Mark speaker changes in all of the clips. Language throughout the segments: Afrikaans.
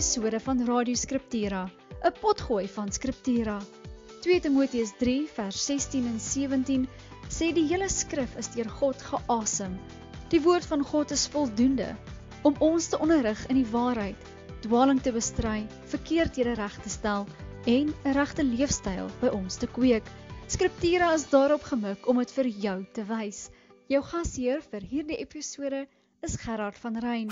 Speaker 1: episode van Radio Scriptura, 'n potgooi van Scriptura. 2 Timoteus 3 vers 16 en 17 sê die hele skrif is deur God geasem. Die woord van God is voldoende om ons te onderrig in die waarheid, dwaling te bestry, verkeerdhede reg te stel en 'n regte leefstyl by ons te kweek. Scriptura is daarop gemik om dit vir jou te wys. Jou gasheer vir hierdie episode is Gerard van Rein.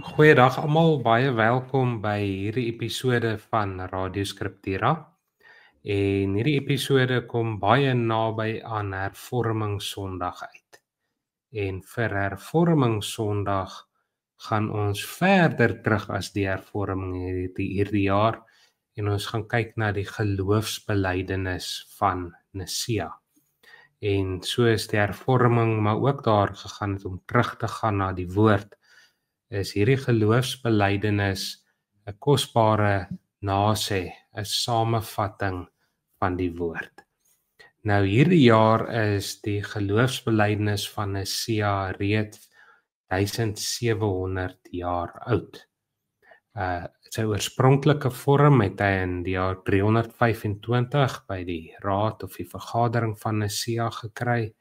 Speaker 2: Goeiedag almal, baie welkom by hierdie episode van Radio Scriptura. En hierdie episode kom baie naby aan Hervormingssondag uit. En vir Hervormingssondag gaan ons verder terug as die hervorming hierdie jaar en ons gaan kyk na die geloofsbelydenis van Nicea. En so is die hervorming maar ook daar gegaan het om terug te gaan na die woord. Is hierdie geloofsbelydenis 'n kosbare nasê, 'n samevatting van die woord. Nou hierdie jaar is die geloofsbelydenis van Nicea reeds 1700 jaar oud. Sy oorspronklike vorm het hy in die jaar 325 by die raad of die vergadering van Nicea gekry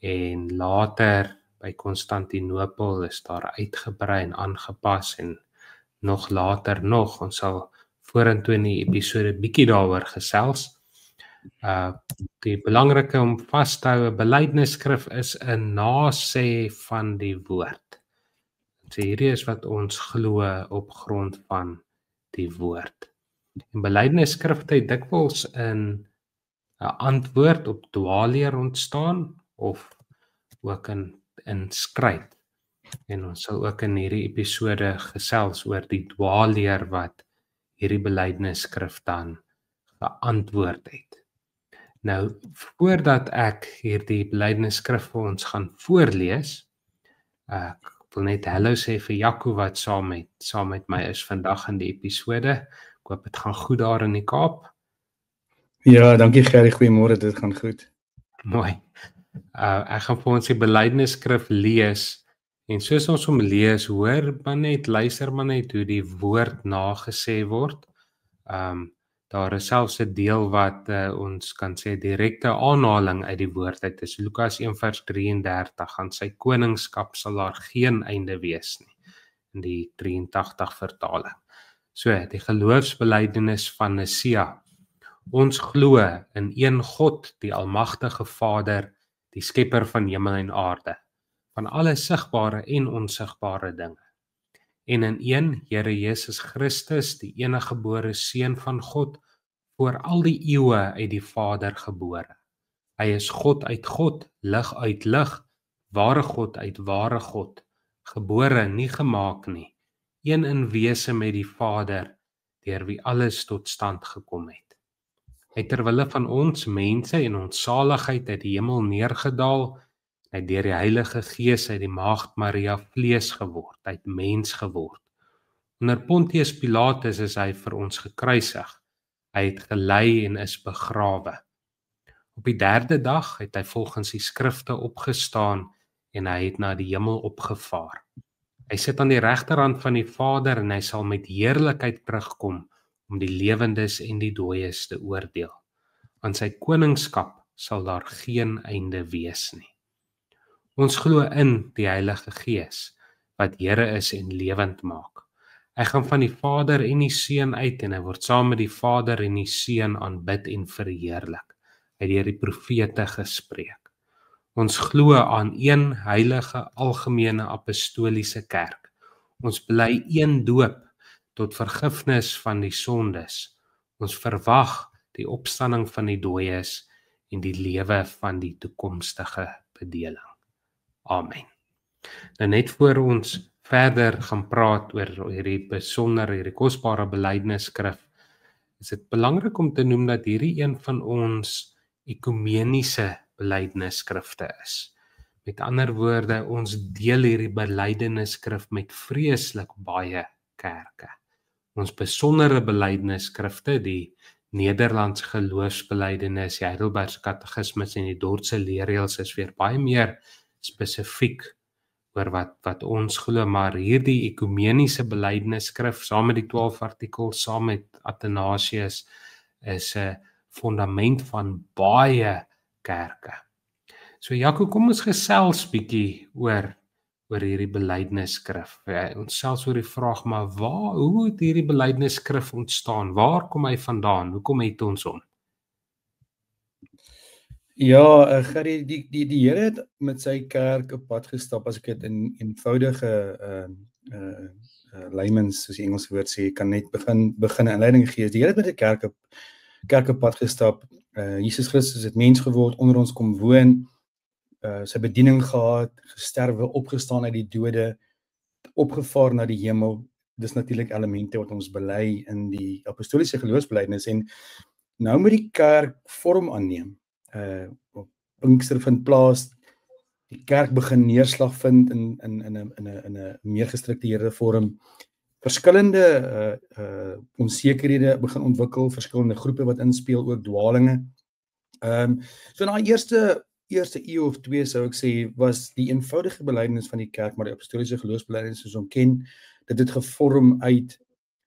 Speaker 2: en later by Konstantinopel is daar uitgebrei en aangepas en nog later nog, ons sal vorentoe in die episode bietjie daaroor gesels. Die belangrike om vas te hou, 'n belydenisskrif is 'n nasê van die woord. So hierdie is wat ons glo op grond van die woord. En belydenisskrifte het dikwels in 'n antwoord op dwaalleer ontstaan of ook in stryd. En ons sal ook in hierdie episode gesels oor die dwaalleer wat hierdie belydenisskrif dan geantwoord het. Nou, voordat ek hierdie belydenisskrif vir ons gaan voorlees, ek wil net hallo sê vir Jaco wat saam met my is vandag in die episode. Ek hoop dit gaan goed daar in die Kaap.
Speaker 3: Ja, dankie Gerrie, goeiemôre, dit gaan goed.
Speaker 2: Mooi. Ek gaan vir ons die belydenisskrif lees en soos ons hom lees, luister maar net hoe die woord nagesê word. Daar is selfs 'n deel wat ons kan sê direkte aanhaling uit die woord uit is. Lukas 1 vers 33, aan sy koningskap sal daar geen einde wees nie, in die 83 vertaling. So, die geloofsbelydenis van Nicea. Ons glo in een God, die almagtige Vader, die skepper van hemel en aarde, van alle sigbare en onsigbare dinge. En in een Here Jesus Christus, die eniggebore Seun van God, voor al die eeue uit die Vader gebore. Hy is God uit God, lig uit lig, ware God uit ware God, gebore, nie gemaak nie, een in wese met die Vader, deur wie alles tot stand gekom het. Hy ter wille van ons mense en ons saligheid uit die hemel neergedaal, hy deur die Heilige Gees uit die Maagd Maria vlees geword, hy het mens geword. Onder Pontius Pilatus is hy vir ons gekruisig. Hy het gelei en is begrawe. Op die 3de dag het hy volgens die skrifte opgestaan en hy het na die hemel opgevaar. Hy sit aan die regterhand van die Vader en hy sal met heerlikheid terugkom om die lewendes en die dooies te oordeel. Aan sy koningskap sal daar geen einde wees nie. Ons glo in die Heilige Gees, wat Here is en lewend maak. Hy gaan van die Vader en die Seun uit en hy word saam met die Vader en die Seun aanbid en verheerlik. Hy het deur die profete gespreek. Ons glo aan een heilige algemene apostoliese kerk. Ons bely een doop tot vergifnis van die sondes. Ons verwag die opstanding van die dooies en die lewe van die toekomstige bedeling. Amen. Nou net voor ons verder gaan praat oor hierdie kosbare belydenisskrif, is dit belangrik om te noem dat hierdie een van ons ekumeniese belydenisskrifte is. Met ander woorde, ons deel hierdie belydenisskrif met vreeslik baie kerke. Ons besondere belydenisskrifte, die Nederlandse geloofsbelydenis, die Heidelbergse Katekismes en die Dordtse leerreëls is weer baie meer spesifiek oor wat ons glo, maar hierdie ekumeniese belydenisskrif saam met die 12 artikels, saam met Athanasius, is 'n fondament van baie kerke. So Jaco, kom ons gesels bietjie oor hierdie belydenisskrif. Ons selfs oor die vraag, maar hoe het hierdie belydenisskrif ontstaan? Waar kom hy vandaan? Hoekom het ons hom?
Speaker 3: Ja, Gerrie, die Here het met sy kerk op pad gestap, as ek dit in eenvoudige layman's, soos die Engelse woord sê, kan net begin 'n inleiding gee. Die Here het met die kerk op pad gestap. Jesus Christus het mens geword, onder ons kom woon, sy bediening gehad, gesterwe, opgestaan uit die dode, opgevaar na die hemel. Dis natuurlik elemente wat ons bely in die apostoliese geloofsbelydenis, en nou moet die kerk vorm aanneem. Op Pinkster vind plaas, die kerk begin neerslag vind in 'n meer gestruktureerde vorm. Verskillende onsekerhede begin ontwikkel, verskillende groepe wat inspeel, ook dwalinge. So na eerste eeu of twee sou ek sê, was die eenvoudige belydenis van die kerk, maar die apostoliese geloofsbelydenis soos ons ken, dit het gevorm uit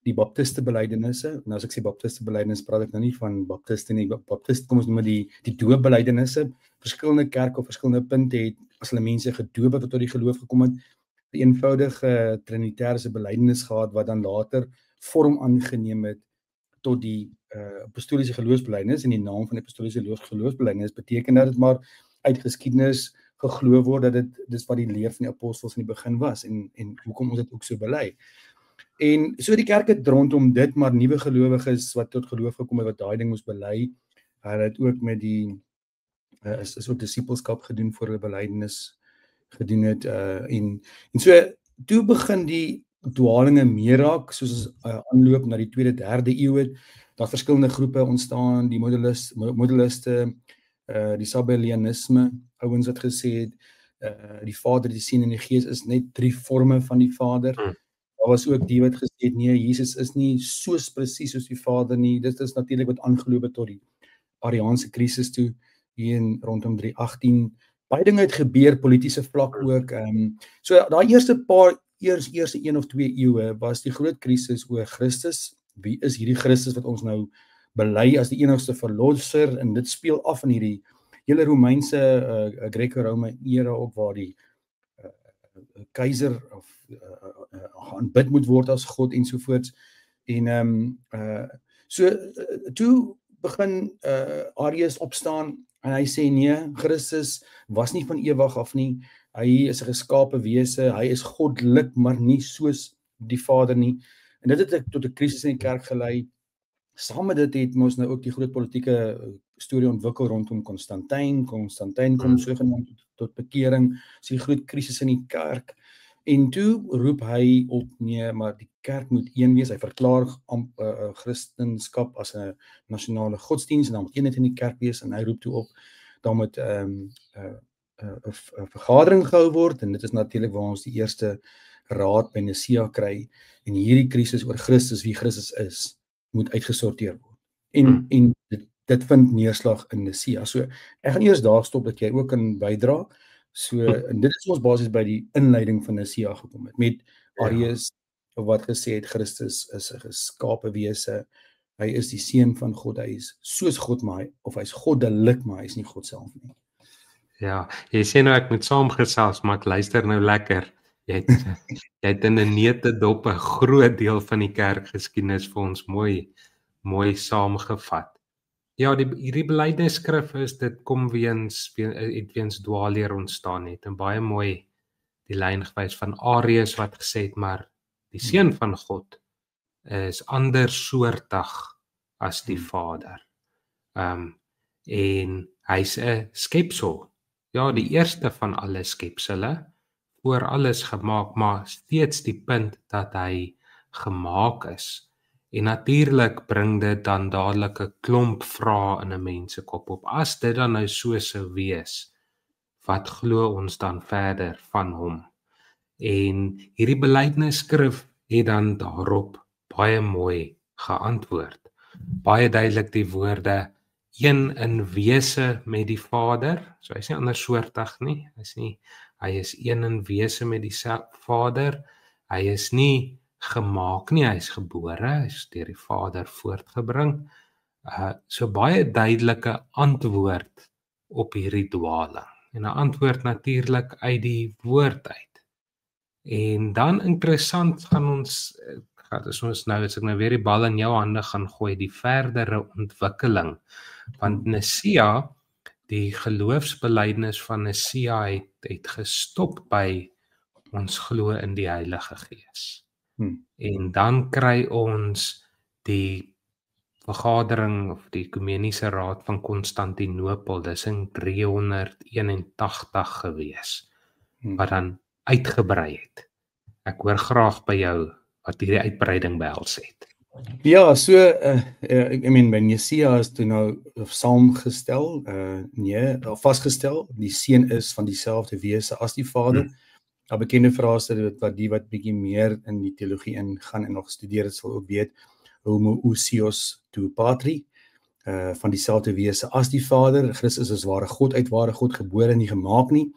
Speaker 3: die baptiste belydenisse. En as ek sê baptiste belydenis, praat ek nou nie van baptiste nie. Baptiste, kom ons noem die doopbelydenisse. Verskillende kerke op verskillende punte het, as hulle mense gedoop het wat tot die geloof gekom het, die eenvoudige trinitêre belydenis gehad, wat dan later vorm aangeneem het tot die apostoliese geloofsbelydenis. En die naam van die apostoliese geloofsbelydenis beteken dat dit maar uit geskiedenis geglo word dat dis wat die leer van die apostels in die begin was, en hoekom ons dit ook so bely. En so die kerk het rondom dit, maar nuwe gelowiges wat tot geloof gekom het, wat daai ding moes bely. Hulle het ook met die is ook disippelskap gedoen voor hulle belydenis gedoen het, en so toe begin die dwalinge meer raak, soos aanloop na die 2de, 3de eeu het, daar verskillende groepe ontstaan, die modaliste, die Sabellianisme, ouens wat gesê het, die Vader, die Seun en die Gees is net 3 forme van die Vader. Daar was ook die wat gesê het, nee, Jesus is nie soos presies soos die Vader nie. Dit is natuurlik wat aangeloop het tot die Ariaanse krisis toe, hier in rondom 318. Baie dinge het gebeur, politiese vlak ook. So daai eerste 1 of 2 eeue was die groot krisis oor Christus. Wie is hierdie Christus wat ons nou bely as die enigste verlosser? En dit speel af in hierdie hele Romeinse Greco-Rome era ook, waar die keiser of aanbid moet word as God ensovoorts. En so toe begin Arius opstaan en hy sê nee, Christus was nie van ewig af nie. Hy is 'n geskape wese, hy is goddelik, maar nie soos die Vader nie. En dit het tot 'n krisis in die kerk gelei. Saam met dit het ons nou ook die groot politieke storie ontwikkel rondom Konstantin. Konstantin kom sogenaamd tot bekering. So 'n groot krisis in die kerk. En toe roep hy op, nee, maar die kerk moet een wees. Hy verklaar Christendom as 'n nasionale godsdienst, en dan moet eenheid in die kerk wees, en hy roep toe op, dan moet 'n vergadering gehou word, en dit is natuurlik waar ons die eerste raad by Nicea kry, en hierdie krisis oor Christus, wie Christus is, moet uitgesorteer word. En dit vind neerslag in Nicea. So, ek gaan eers daar stop, dat jy ook kan bydra. So, en dit is ons basies by die inleiding van Nicea gekom het, met Arius, wat gesê het, Christus is 'n geskape wese, hy is die seun van God, hy is soos God, maar hy is goddelik, maar hy is nie God self nie.
Speaker 2: Ja, jy sê nou ek moet saamgesels, maar ek luister nou lekker. Jy het in 'n neutedop 'n groot deel van die kerkgeskiedenis vir ons mooi saamgevat. Ja, hierdie belydenisskrif is, dit kom weens dwaalleer ontstaan het, en baie mooi die lyn gewys van Arius wat gesê het, maar die seun van God is andersoortig as die Vader. En hy's 'n skepsel. Ja, die eerste van alle skepsele, voor alles gemaak, maar steeds die punt dat hy gemaak is. En natuurlik bring dit dan dadelik 'n klomp vrae in 'n mens se kop op. As dit dan nou so sou wees, wat glo ons dan verder van hom? En hierdie belydenisskrif het dan daarop baie mooi geantwoord. Baie duidelik die woorde, een in wese met die Vader. So hy's nie andersoortig nie. Hy is een in wese met die Vader. Hy is nie gemaak nie, hy is gebore, hy is deur die Vader voortgebring. So baie duidelike antwoord op hierdie dwaling. En 'n antwoord natuurlik uit die woord uit. En dan interessant gaan ons, as ek nou weer die bal in jou hande gaan gooi, die verdere ontwikkeling. Want Nicea, die geloofsbelijdenis van Nicea het gestop by ons glo in die Heilige Gees. En dan kry ons die vergadering of die Ekumeniese Raad van Konstantinopel, dis in 381 gewees, wat dan uitgebrei het. Ek hoor graag by jou wat hierdie uitbreiding behels het.
Speaker 3: Ja, so by Nicea is toe nou saamgestel, vasgestel, die seun is van dieselfde wese as die Vader. 'n bekende frase wat bietjie meer in die teologie ingaan en nog gestudeer het, sal ook weet, homoousios to patri, van dieselfde wese as die Vader. Christus is ware God, uit ware God, gebore nie gemaak nie.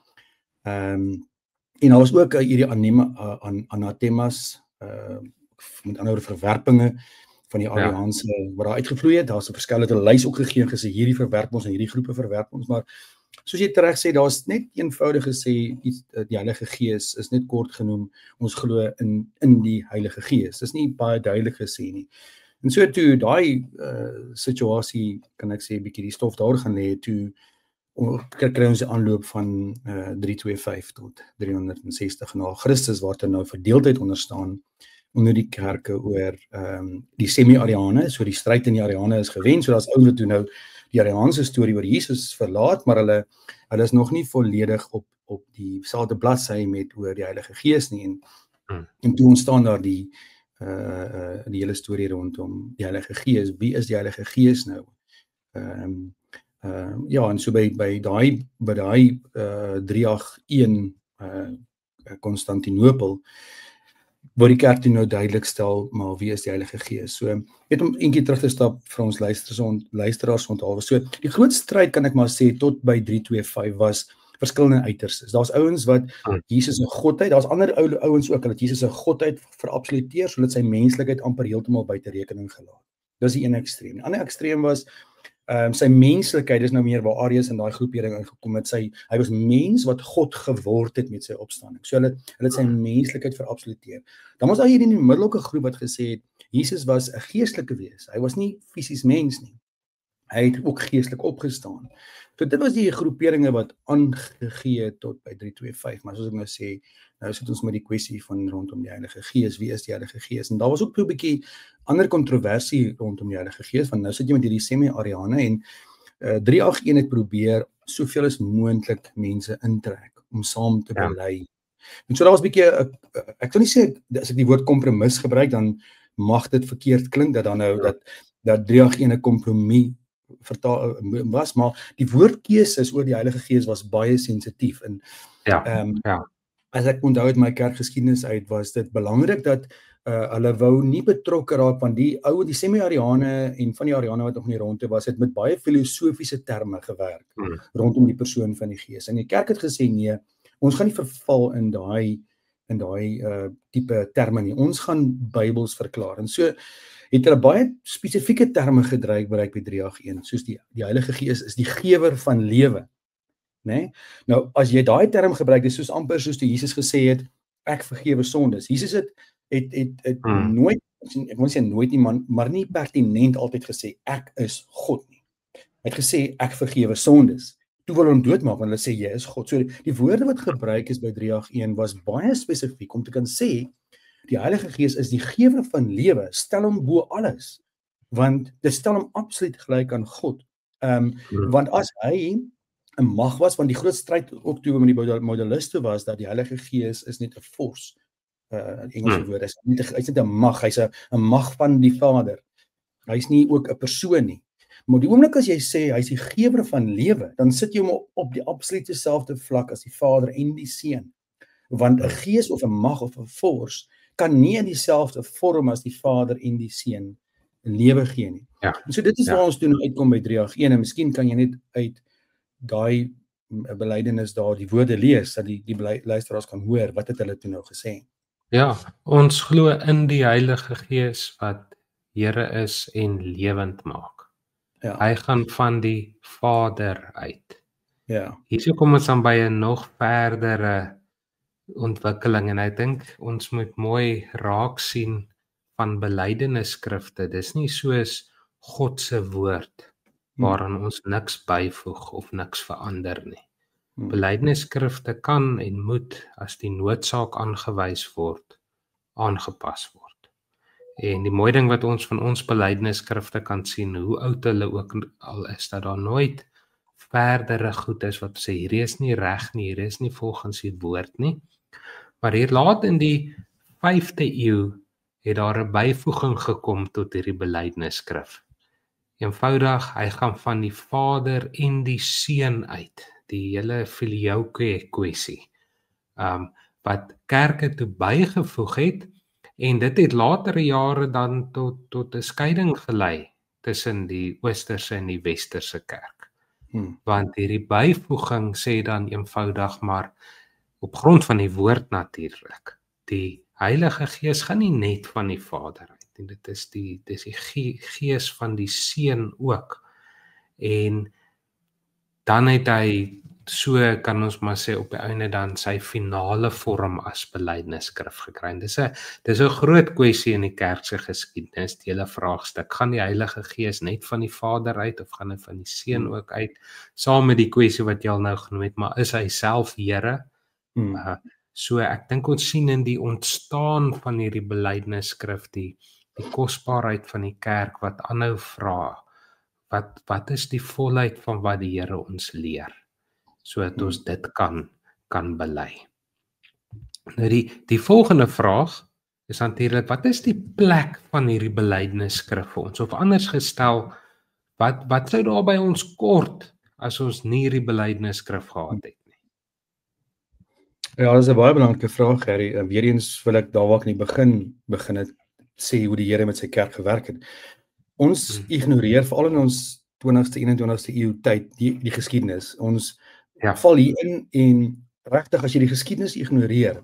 Speaker 3: En daar was ook hierdie anathemas, met ander verwerpinge van die Ariaanse wat daar uitgevloei het. Daar's 'n verskillende lys ook gegee en gesê hierdie verwerp ons en hierdie groepe verwerp ons, maar soos jy reg sê, daar's net eenvoudig gesê die Heilige Gees is net kort genoem, ons glo in die Heilige Gees. Dis nie baie duidelik gesê nie. En so toe daai situasie, kan ek sê, bietjie die stof daar gaan lê, toe kry ons die aanloop van 325 tot 360 na Christus, waar daar nou verdeeldheid onderstaan onder die kerke oor die semi-Ariane. So die stryd in die Ariane is gewen, so daar's ouens wat toe nou die Ariaanse storie oor Jesus verlaat, maar hulle is nog nie volledig op dieselfde bladsy met oor die Heilige Gees nie. En toe ontstaan daar die hele storie rondom die Heilige Gees. Wie is die Heilige Gees nou? En so by daai 381 Konstantinopel waar die kerk toe nou duidelik stel, maar wie is die Heilige Gees? So, net om eenkie terug te stap vir ons luisteraars onthou. So, die groot stryd, kan ek maar sê, tot by 325 was verskillende uiterstes. Daar's ouens wat Jesus se godheid, daar's ander ouens ook, dat Jesus se godheid verabsoluteer, sodat sy menslikheid amper heeltemal buite rekening gelaat. Dis die een ekstreem. Die ander ekstreem was sy menslikheid, is nou meer waar Arius in daai groepering ingekom het. Hy was mens wat God geword het met sy opstanding. So hulle het sy menslikheid verabsoluteer. Dan was daar hier in die middel ook 'n groep wat gesê het, Jesus was 'n geestelike wees. Hy was nie fisies mens nie. Hy het ook geestelik opgestaan. So dit was die groeperinge wat aangegee het tot by 325, maar soos ek nou sê, nou sit ons met die kwessie van rondom die Heilige Gees, wie is die Heilige Gees? En daar was ook 'n bietjie ander kontroversie rondom die Heilige Gees, want nou sit jy met hierdie semi-Ariane en 381 het probeer soveel as moontlik mense intrek om saam te bely. En so daar was 'n bietjie, ek wil nie sê, as ek die woord kompromis gebruik, dan mag dit verkeerd klink, dat dan nou, dat 381 'n kompromis was, maar die woordkeuses oor die Heilige Gees was baie sensitief. En as ek onthou uit my kerkgeskiedenis uit, was dit belangrik dat hulle wou nie betrokke raak, want die semi-Ariane en van die Ariane wat nog nie rondte was, het met baie filosofiese terme gewerk rondom die persoon van die Gees. En die kerk het gesê, nee, ons gaan nie verval in daai tipe terme nie. Ons gaan Bybels verklaar. En so het hulle baie spesifieke terme gebruik by 381, soos die Heilige Gees is die gewer van lewe. Nee? Nou, as jy daai term gebruik, dis soos amper soos toe Jesus gesê het, ek vergewe sondes. Jesus het nooit, ek wil nie sê nooit nie, maar nie pertinent altyd gesê, ek is God nie. Hy het gesê, ek vergewe sondes. Toe wil hom doodmaak, want hulle sê, jy is God. So die woorde wat gebruik is by 381 was baie spesifiek, om te kan sê, die Heilige Gees is die gewer van lewe, stel hom bo alles, want dit stel hom absoluut gelyk aan God. Want as hy 'n mag was, want die groot stryd ook toe met die modaliste was, dat die Heilige Gees is net 'n force, Engelse woord, hy's net 'n mag, hy's 'n mag van die Vader, hy's nie ook 'n persoon nie. Maar die oomblik as jy sê, hy's die gewer van lewe, dan sit jy hom op die absolute selfde vlak as die Vader en die Seun, want 'n gees of 'n mag of 'n force kan nie in dieselfde vorm as die Vader en die Seun lewe gee nie. So dit is waar ons toe nou uitkom by 381, en miskien kan jy net uit daai belydenis daar die woorde lees, dat die luisteraars kan hoor wat het hulle toe nou gesê.
Speaker 2: Ja, ons glo in die Heilige Gees wat Here is en lewend maak.
Speaker 3: Ja,
Speaker 2: Hy gaan van die Vader uit.
Speaker 3: ja,
Speaker 2: Hierso kom ons dan by 'n nog verdere ontwikkeling en ek dink ons moet mooi raak sien van belydenisskrifte. Dis nie soos God se woord waaraan ons niks byvoeg of niks verander nie. Belydenisskrifte kan en moet as die noodsaak aangewys word, aangepas word. En die mooi ding wat ons van ons belydenisskrifte kan sien, hoe oud hulle ook al is, dat daar nooit verdere goed is wat sê hierdie is nie reg nie, hierdie is nie volgens die woord nie. Maar hier laat in die 5de eeu het daar 'n byvoeging gekom tot hierdie belydenisskrif. Eenvoudig, hy gaan van die Vader en die Seun uit, die hele filioque kwessie, wat kerke toe bygevoeg het, en dit het latere jare dan tot 'n skeiding gelei tussen die Oosterse en die Westerse kerk. Want hierdie byvoeging sê dan eenvoudig maar op grond van die woord natuurlik. Die Heilige Gees gaan nie net van die Vader uit nie, dit is die Gees van die Seun ook. En dan het hy, so kan ons maar sê op die einde dan sy finale vorm as belydenisskrif gekry. Dis 'n groot kwessie in die kerk se geskiedenis, die hele vraagstuk, gaan die Heilige Gees net van die Vader uit of gaan hy van die Seun ook uit? Saam met die kwessie wat jy al nou genoem het, maar is hy self Here? So ek dink ons sien in die ontstaan van hierdie belydenisskrif die kosbaarheid van die kerk wat aanhou vra, wat is die volheid van wat die Here ons leer, sodat ons dit kan bely. Nou die volgende vraag is natuurlik, wat is die plek van hierdie belydenisskrif vir ons? Of anders gestel, wat sou daar by ons kort as ons nie hierdie belydenisskrif gehad het?
Speaker 3: Ja, dis 'n baie belangrike vraag, Gerry. Weereens wil ek daar waar ek in die begin het sê hoe die Here met sy kerk gewerk het. Ons ignoreer veral in ons 20ste, 21ste eeu tyd die geskiedenis. Ons val hier in en regtig as jy die geskiedenis ignoreer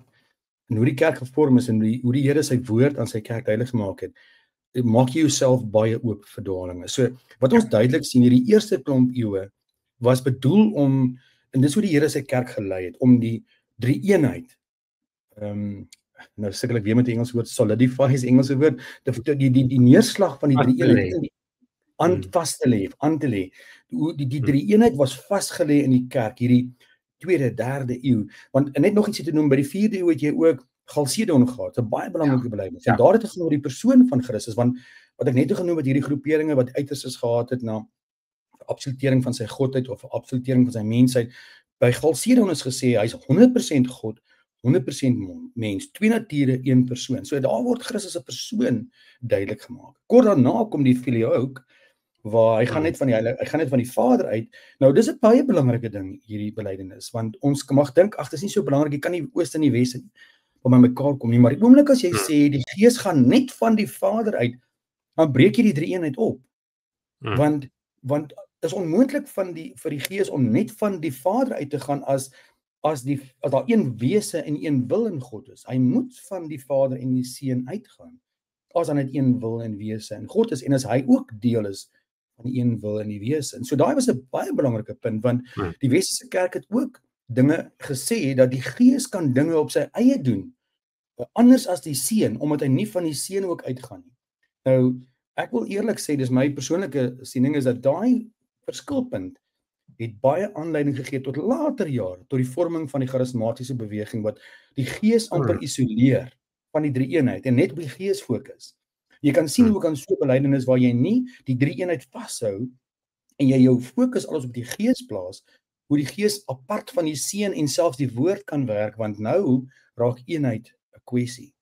Speaker 3: en hoe die kerk gevorm is en hoe die Here sy woord aan sy kerk heilig gemaak het, maak jy jouself baie oop vir dwalinge. So wat ons duidelik sien hierdie eerste klomp eeue was bedoel om, en dis hoe die Here sy kerk gelei het, om die drie-eenheid, nou sukkel ek weer met die Engelse woord, solidify is Engelse woord, die neerslag van die drie-eenheid aan te lê. Die drie-eenheid was vasgelê in die kerk, hierdie 2de, 3de eeu, want net nog iets te noem, by die 4de eeu het jy ook Chalcedon gehad, 'n baie belangrike belydenis, en daar het het gaan oor die persoon van Christus, want wat ek net genoem het, hierdie groeperinge wat uiterstes gehad het na absolutering van sy godheid of absolutering van sy mensheid. By Chalcedon is gesê hy's 100% God, 100% mens, twee nature, een persoon. So daar word Christus 'n persoon duidelik gemaak. Kort daarna kom die filioque, waar hy gaan net van die Vader uit. Nou dis 'n baie belangrike ding hierdie belydenis, want ons mag dink ag dis nie so belangrik, jy kan nie ooste en die weste by mekaar kom nie, maar die oomblik as jy sê die Gees gaan net van die Vader uit, dan breek jy die drie-eenheid op. Want is onmoontlik vir die Gees om net van die Vader uit te gaan as daar een wese en een wil in God is. Hy moet van die Vader en die Seun uitgaan, as dan net een wil en wese in God is, en as hy ook deel is van die een wil en die wese. En so daai was 'n baie belangrike punt, want die Westerse kerk het ook dinge gesê, dat die Gees kan dinge op sy eie doen, anders as die Seun, omdat hy nie van die Seun ook uitgaan nie. Nou, ek wil eerlik sê, dis my persoonlike siening, is dat daai verskilpunt het baie aanleiding gegee tot later jare, tot die vorming van die charismatiese beweging, wat die Gees amper isoleer van die drie-eenheid, en net op die Gees fokus. Jy kan sien hoe kan so 'n belydenis waar jy nie die drie-eenheid vashou, en jy jou fokus alles op die Gees plaas, hoe die Gees apart van die Seun en selfs die woord kan werk, want nou raak eenheid 'n kwessie.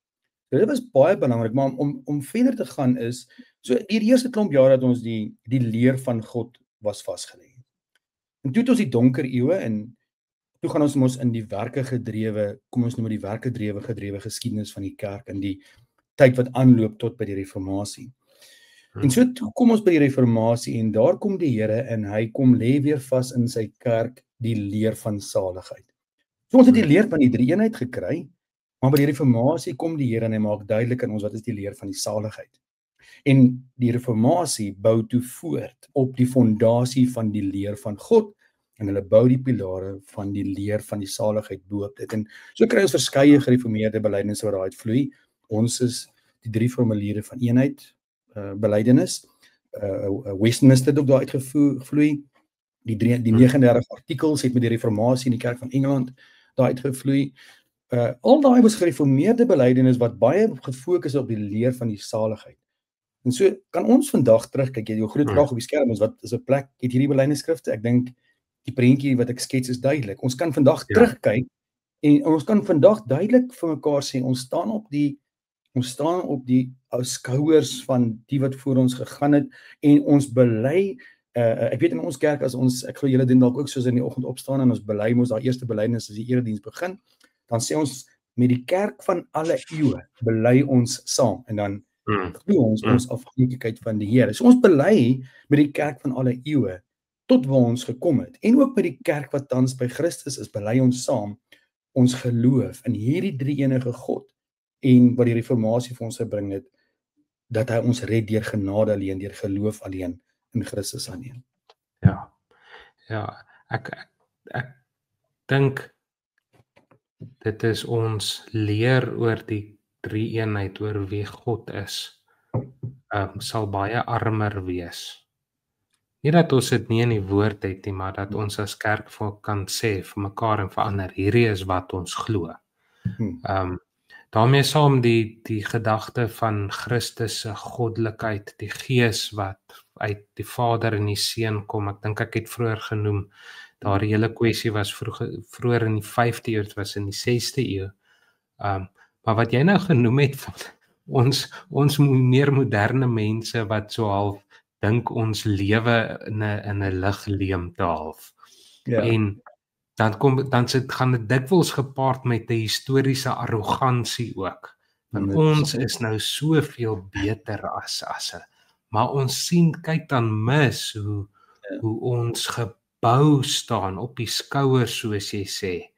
Speaker 3: So dit was baie belangrik, maar om verder te gaan is, so die eerste klomp jare dat ons die leer van God was vasgelê. En toe het ons die donker eeue, en toe gaan ons mos in die werke gedrewe, kom ons noem die werke gedrewe geskiedenis van die kerk, in die tyd wat aanloop tot by die reformatie. En so toe kom ons by die reformatie, en daar kom die Here, en hy kom lê weer vas in sy kerk, die leer van saligheid. So ons het die leer van die drie-eenheid gekry, maar by die reformatie kom die Here en hy maak duidelik aan ons wat is die leer van die saligheid. En die reformatie bou toe voort op die fondasie van die leer van God, en hulle bou die pilare van die leer van die saligheid bo op dit. En so kry ons verskeie gereformeerde belydenisse wat daaruit vloei. Ons is die 3 formuliere van eenheid, belydenis, Westminster het ook daaruit gevloei, die 39 artikels het met die reformatie in die Kerk van Engeland daaruit gevloei. Al daai was gereformeerde belydenis wat baie gefokus op die leer van die saligheid. En so kan ons vandag terugkyk, jy het jou groot vraag op die skerm, wat is 'n plek, het hierdie belydenisskrifte? Ek dink die prentjie wat ek skets is duidelik. Ons kan vandag terugkyk en ons kan vandag duidelik vir mekaar sê, ons staan op die skouers van die wat voor ons gegaan het en ons bely, ek weet in ons kerk as ons, ek glo julle doen dalk ook soos in die oggend opstaan en ons bely mos daai eerste belydenis as die erediens begin, dan sê ons met die kerk van alle eeue bely ons saam en dan glo ons afhanklikheid van die Here. So ons bely met die kerk van alle eeue tot waar ons gekom het. En ook by die kerk wat tans by Christus is, bely ons saam ons geloof in hierdie drie-enige God en wat die reformatie vir ons gebring het, dat hy ons red deur genade alleen, deur geloof alleen in Christus alleen.
Speaker 2: Ja, ek dink dit is ons leer oor die drie-eenheid, oor wie God is, sal baie armer wees. Nie dat ons dit nie in die woord het nie, maar dat ons as kerk kan sê vir mekaar en vir ander, hierdie is wat ons glo. Daarmee saam die gedagte van Christus se goddelikheid, die Gees wat uit die Vader en die Seun kom. Ek dink ek het vroeër genoem, daardie hele kwessie was vroeër in die 5de eeu, dit was in die 6de eeu. Maar wat jy nou genoem het van ons meer moderne mense wat so half dink ons lewe in 'n ligleemte half. En dan gaan dit dikwels gepaard met 'n historiese arrogansie ook. Want ons is nou soveel beter as maar ons sien, kyk dan mis hoe ons gebou staan op die skouers, soos jy sê,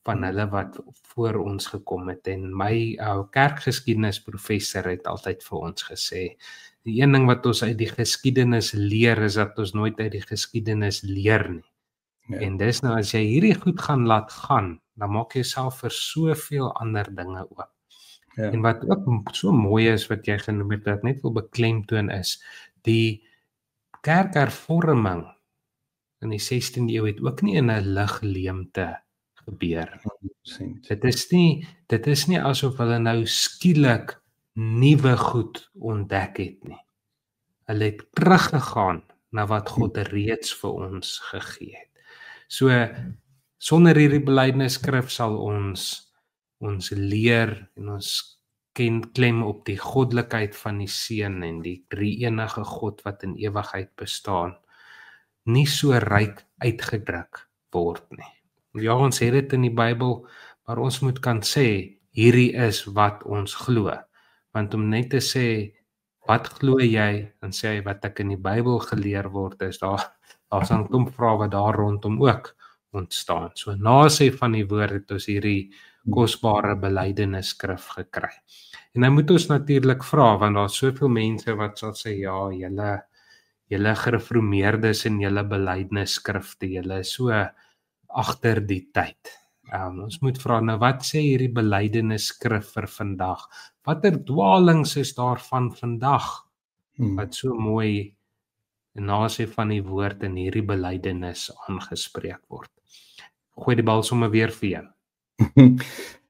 Speaker 2: van hulle wat voor ons gekom het. En my kerkgeskiedenisprofessor het altyd vir ons gesê, die een ding wat ons uit die geskiedenis leer, is dat ons nooit uit die geskiedenis leer nie. En dis nou, as jy hierdie goed gaan laat gaan, dan maak jy self vir soveel ander dinge ook. En wat ook so mooi is, wat jy genoem het, wat net wil beklemtoon is, die kerkhervorming in die 16de eeu het ook nie in 'n ligleemte gebeur. Dit is nie asof hulle nou skielik nuwe goed ontdek het nie. Hulle het teruggegaan na wat God reeds vir ons gegee het. So, sonder hierdie belydenisskrif sal ons leer en ons klem op die goddelikheid van die Seun en die drie-enige God wat in ewigheid bestaan, nie so ryk uitgedruk word nie. Ja, ons het dit in die Bybel, maar ons moet kan sê, hierdie is wat ons glo. Want om net te sê, wat glo jy, en sê hy wat ek in die Bybel geleer word, is daar sal 'n klomp vrae wat daar rondom ook ontstaan. So na sê van die woord het ons hierdie kosbare belydenisskrif gekry. En nou moet ons natuurlik vra, want daar is soveel mense wat sal sê, ja, julle gereformeerdes en julle belydenisskrifte, julle is so agter die tyd. Ons moet vra, nou wat sê hierdie belydenisskrif vir vandag? Watter dwaalings is daar van vandag, wat so mooi na sê van die woord in hierdie belydenis aangespreek word? Gooi die bal sommer weer vir jou.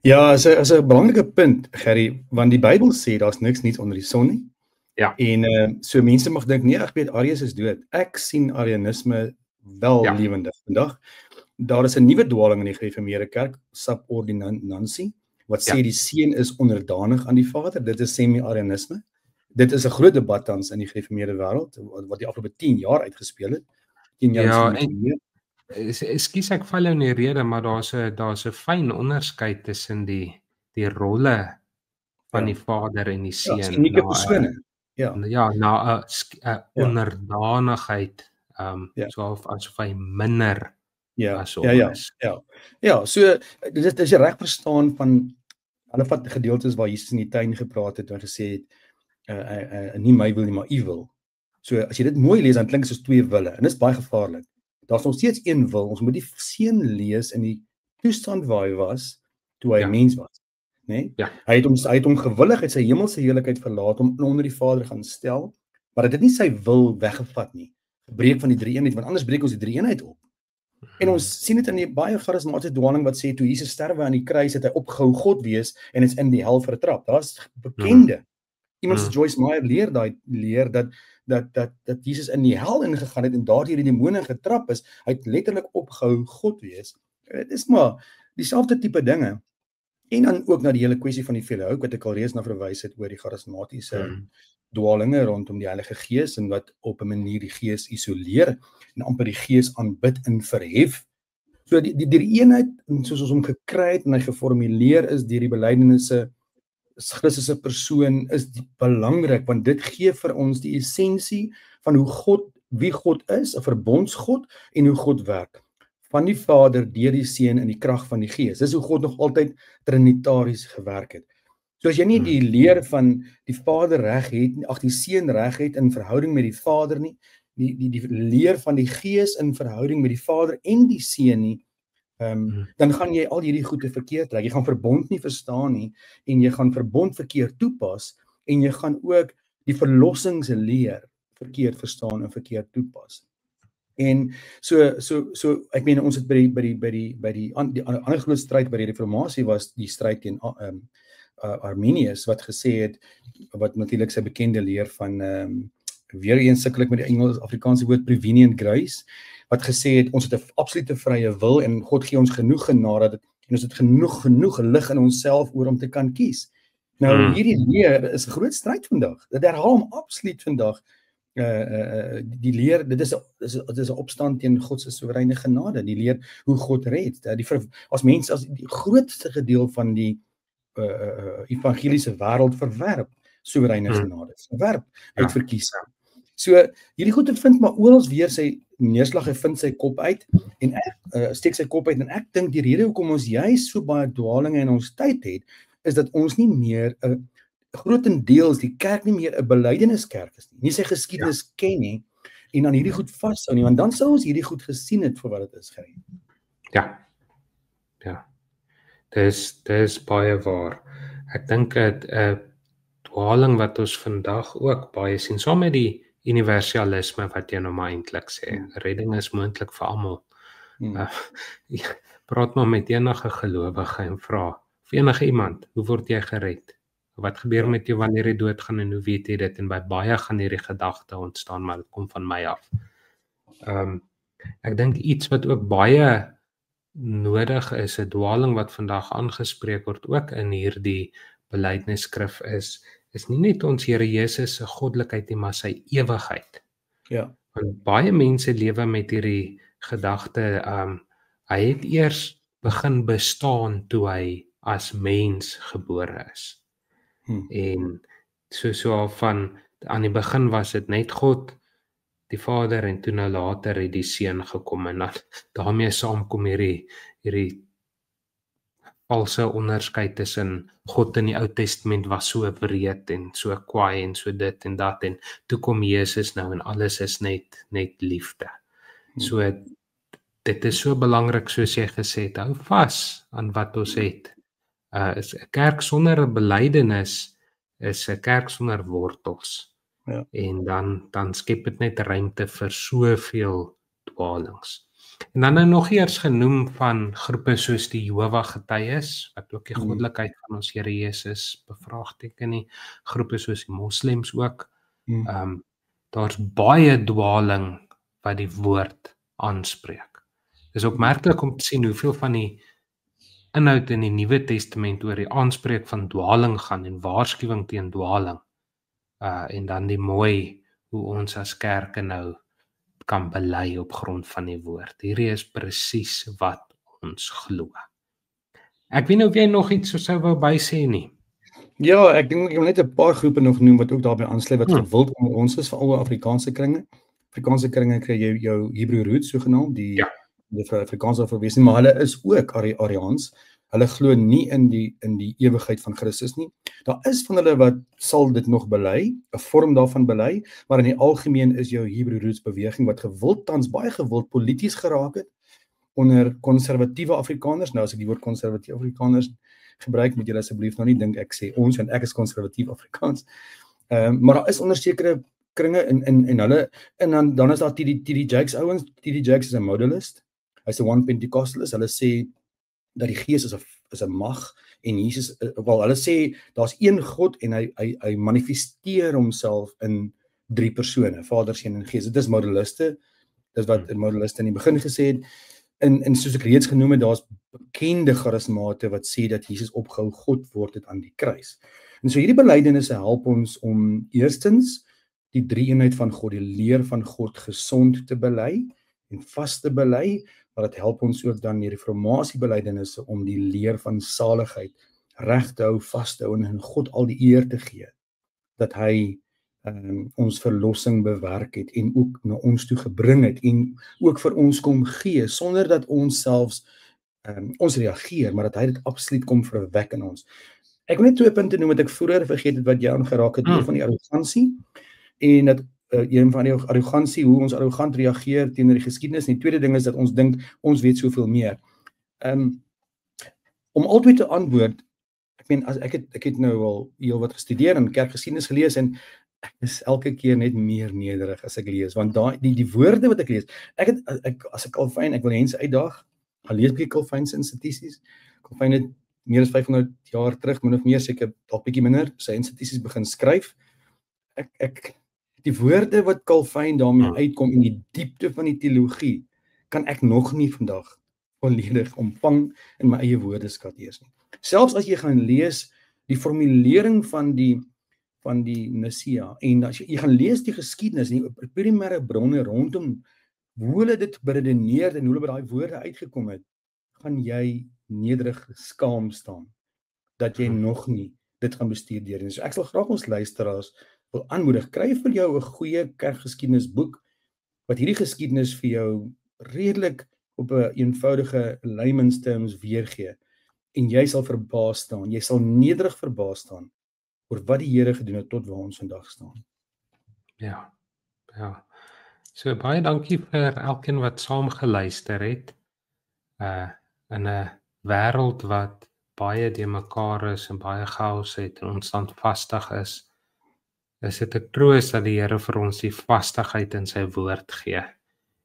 Speaker 3: Ja, is 'n belangrike punt, Gerry, want die Bybel sê daar's niks niets onder die son nie.
Speaker 2: Ja.
Speaker 3: En so mense mag dink, nee, ek weet Arius is dood. Ek sien Arianisme wel lewendig vandag. Daar is 'n nuwe dwaling in die gereformeerde kerk, subordinansie, wat sê die Seun is onderdanig aan die Vader. Dit is semi-Arianisme. Dit is 'n groot debat tans in die gereformeerde wêreld wat die afgelope 10 jaar uitgespeel het. 10 jaar
Speaker 2: Ekskuus ek val jou in die rede, maar daar's 'n fyn onderskeid tussen die rolle van die Vader en die Seun.
Speaker 3: Ja, unieke persone.
Speaker 2: Ja, na 'n onderdanigheid, so asof hy minder as ons.
Speaker 3: Ja, so dit is jy reg verstaan van hulle vat gedeeltes waar Jesus in die tuin gepraat het en gesê het nie my wil nie, maar u wil. So as jy dit mooi lees, dan klink dit soos twee wille en dit is baie gevaarlik. Daar's nog steeds een wil. Ons moet die seun lees in die toestand waar hy was toe hy mens was, né?
Speaker 2: Ja.
Speaker 3: Hy het hom gewillig uit sy hemelse heerlikheid verlaat om onder die Vader gaan stel, maar dit het nie sy wil weggevat nie. Breek van die drie-eenheid, want anders breek ons die drie-eenheid op. En ons sien dit in die baie charismatiese dwaling wat sê toe Jesus sterwe aan die kruis het hy opgehou God wees en is in die hel vertrap. Daar's bekende. Iemand soos Joyce Meyer leer dat Jesus in die hel ingegaan het en daardeur die demone getrap is. Hy het letterlik opgehou God wees. Dit is maar dieselfde tipe dinge. En dan ook na die hele kwessie van die Filioque wat ek al reeds na verwys het oor die charismatiese dwalinge rondom die Heilige Gees en wat op 'n manier die Gees isoleer en amper die Gees aanbid en verhef. So die eenheid soos ons hom gekry het en hy geformuleer is deur die belydenisse Christus se persoon is belangrik want dit gee vir ons die essensie van wie God is, 'n verbondsgod en hoe God werk. Van die Vader deur die Seun in die krag van die Gees. Dis hoe God nog altyd trinitaries gewerk het. So as jy nie die leer van die Vader reg het, die Seun reg het in verhouding met die Vader nie, die leer van die Gees in verhouding met die Vader en die Seun nie, dan gaan jy al hierdie goede verkeerd kry. Jy gaan verbond nie verstaan nie en jy gaan verbond verkeerd toepas en jy gaan ook die verlossingsleer verkeerd verstaan en verkeerd toepas. En so ek meen ons het by die ander groot stryd by die reformatie was die stryd teen Arminius wat gesê het, wat natuurlik sy bekende leer van weer eens sukkel ek met die Afrikaanse woord prevenient grace, wat gesê het ons het 'n absolute vrye wil en God gee ons genoeg genade en ons het genoeg lig in onsself oor om te kan kies. Nou hierdie leer is 'n groot stryd vandag. Dit herhaal hom absoluut vandag. Die leer, dit is 'n opstand teen God se soewereine genade, die leer hoe God red. As die grootste gedeel van die evangeliese wêreld verwerp soewereine genade, verwerp uit verkiesing. So hierdie goede vind maar oral weer sy neerslag, hy vind sy kop uit en ek steek sy kop uit en ek dink die rede hoekom ons juist so baie dwalinge in ons tyd het, is dat ons nie meer grootendeels die kerk nie meer 'n belydeniskerk is nie sy geskiedenis ken nie en aan hierdie goed vashou nie, want dan sou ons hierdie goed gesien het vir wat dit is gerei.
Speaker 2: Ja. Dis baie waar. Ek dink 'n dwaling wat ons vandag ook baie sien, saam met die universalisme wat jy nou maar eintlik sê, redding is moontlik vir almal. Praat maar met enige gelowige en vra, of enige iemand, hoe word jy gered? Wat gebeur met jou wanneer jy doodgaan en hoe weet jy dit? En by baie gaan hierdie gedagte ontstaan, maar dit kom van my af. Ek dink iets wat ook baie nodig is, 'n dwaling wat vandag aangespreek word ook in hierdie belydenisskrif is nie net ons Here Jesus se goddelikheid nie, maar sy ewigheid.
Speaker 3: Ja.
Speaker 2: Want baie mense lewe met hierdie gedagte, hy het eers begin bestaan toe hy as mens gebore is. En so van aan die begin was dit net God, die Vader en toe nou later het die Seun gekom en dan daarmee saamkom hierdie valse onderskeid tussen God in die Ou Testament was so breed en so kwaai en so dit en dat en toe kom Jesus nou en alles is net liefde. So dit is so belangrik soos jy gesê het, hou vas aan wat ons het. Is 'n kerk sonder 'n belydenis is 'n kerk sonder wortels.
Speaker 3: Ja.
Speaker 2: En dan skep dit net ruimte vir soveel dwalings. En dan nog eers genoem van groepe soos die Jehova Getuies, wat ook die goddelikheid van ons Here Jesus bevraagteken nie, groepe soos die moslems ook. Daar's baie dwaling wat die woord aanspreek. Dis opmerklik om te sien hoeveel van die inhoud in die Nuwe Testament oor die aanspreek van dwaling gaan en waarskuwing teen dwaling. En dan die mooi hoe ons as kerke nou kan bely op grond van die woord. Hierdie is presies wat ons glo. Ek weet nie of jy nog iets sou wou bysê nie.
Speaker 3: Ja, ek dink ek wil net 'n paar groepe nog noem wat ook daarbey aansluit wat gewild onder ons is, veral Afrikaanse kringe. Afrikaanse kringe kry jy jou Hebreë roots sogenaamd, die dit vir Afrikaans sal verwees nie, maar hulle is ook Ariaans. Hulle glo nie in die ewigheid van Christus nie. Daar is van hulle wat sal dit nog bely, 'n vorm daarvan bely, maar in die algemeen is jou Hebrew Roots beweging wat tans baie gewild polities geraak het onder konservatiewe Afrikaners. Nou as ek die woord konservatiewe Afrikaners gebruik, moet julle asseblief nou nie dink ek sê ons en ek is konservatief Afrikaans. Maar daar is onder sekere kringe en hulle en dan is daar T.D. Jakes ouens. T.D. Jakes is 'n modalist. Hy's 'n one Pentecostalist. Hulle sê dat die Gees is 'n mag en Jesus, hulle sê daar's een God en hy manifesteer homself in 3 persone, Vader, Seun en Gees. Dit is modaliste. Dis wat modaliste in die begin gesê het. En soos ek reeds genoem het, daar's bekende charismate wat sê dat Jesus opgehou God word het aan die kruis. En so hierdie belydenisse help ons om eerstens die drie-eenheid van God, die leer van God gesond te bely en vas te bely, maar dit help ons ook dan die reformasiebelydenisse om die leer van saligheid reg te hou, vas te hou en God al die eer te gee dat hy ons verlossing bewerk het en ook na ons toe gebring het en ook vir ons kom gee sonder dat ons selfs ons reageer, maar dat hy dit absoluut kom verwek in ons. Ek wil net 2 punte noem wat ek vroeër vergeet het wat jy aangeraak het, een van die arrogansie en dat een van die arrogansie, hoe ons arrogant reageer teenoor die geskiedenis, en die tweede ding is dat ons dink, ons weet soveel meer. Om albei te antwoord, ek meen, ek het nou al heel wat gestudeer en kerkgeskiedenis gelees, en ek is elke keer net meer nederig as ek lees, want die woorde wat ek lees, as ek Calvin, ek wil mense uitdaag, al lees ek Calvin se instituties, Calvin het meer as 500 jaar terug, min of meer, seker dalk bietjie minder, sy instituties begin skryf, die woorde wat Calvin daarmee uitkom in die diepte van die teologie, kan ek nog nie vandag volledig ontvang in my eie woordeskat eers nie. Selfs as jy gaan lees die formulering van die Nicea, en as jy gaan lees die geskiedenis, die primêre bronne rondom hoe hulle dit beredeneer en hoe hulle by daai woorde uitgekom het, gaan jy nederig skaam staan, dat jy nog nie dit gaan bestuur deur. So ek sal graag ons luisteraars wil aanmoedig, kry vir jou 'n goeie kerkgeskiedenisboek, wat hierdie geskiedenis vir jou redelik op 'n eenvoudige layman's terms weergee, en jy sal verbaas staan, jy sal nederig verbaas staan, oor wat die Here gedoen het tot waar ons vandag staan.
Speaker 2: Ja. So baie dankie vir elkeen wat saam geluister het. In 'n wêreld wat baie de mekaar is en baie chaos het en onstandvastig is dit 'n troos dat die Here vir ons die vastigheid in sy woord gee,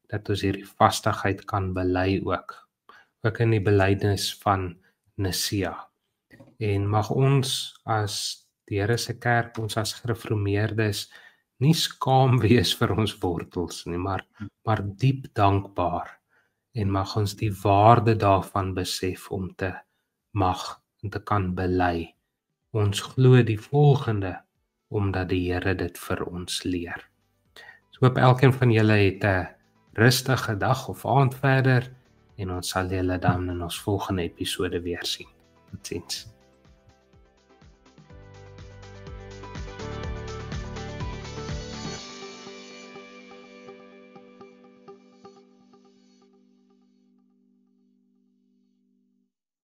Speaker 2: dat ons hierdie vastigheid kan bely ook in die belydenis van Nicea. En mag ons as die Here se kerk, ons as gereformeerdes, nie skaam wees vir ons wortels nie, maar diep dankbaar, en mag ons die waarde daarvan besef om te mag en te kan bely. Ons glo die volgende, omdat die Here dit vir ons leer. So hoop elkeen van julle het 'n rustige dag of aand verder, en ons sal julle dan in ons volgende episode weer sien. Totsiens.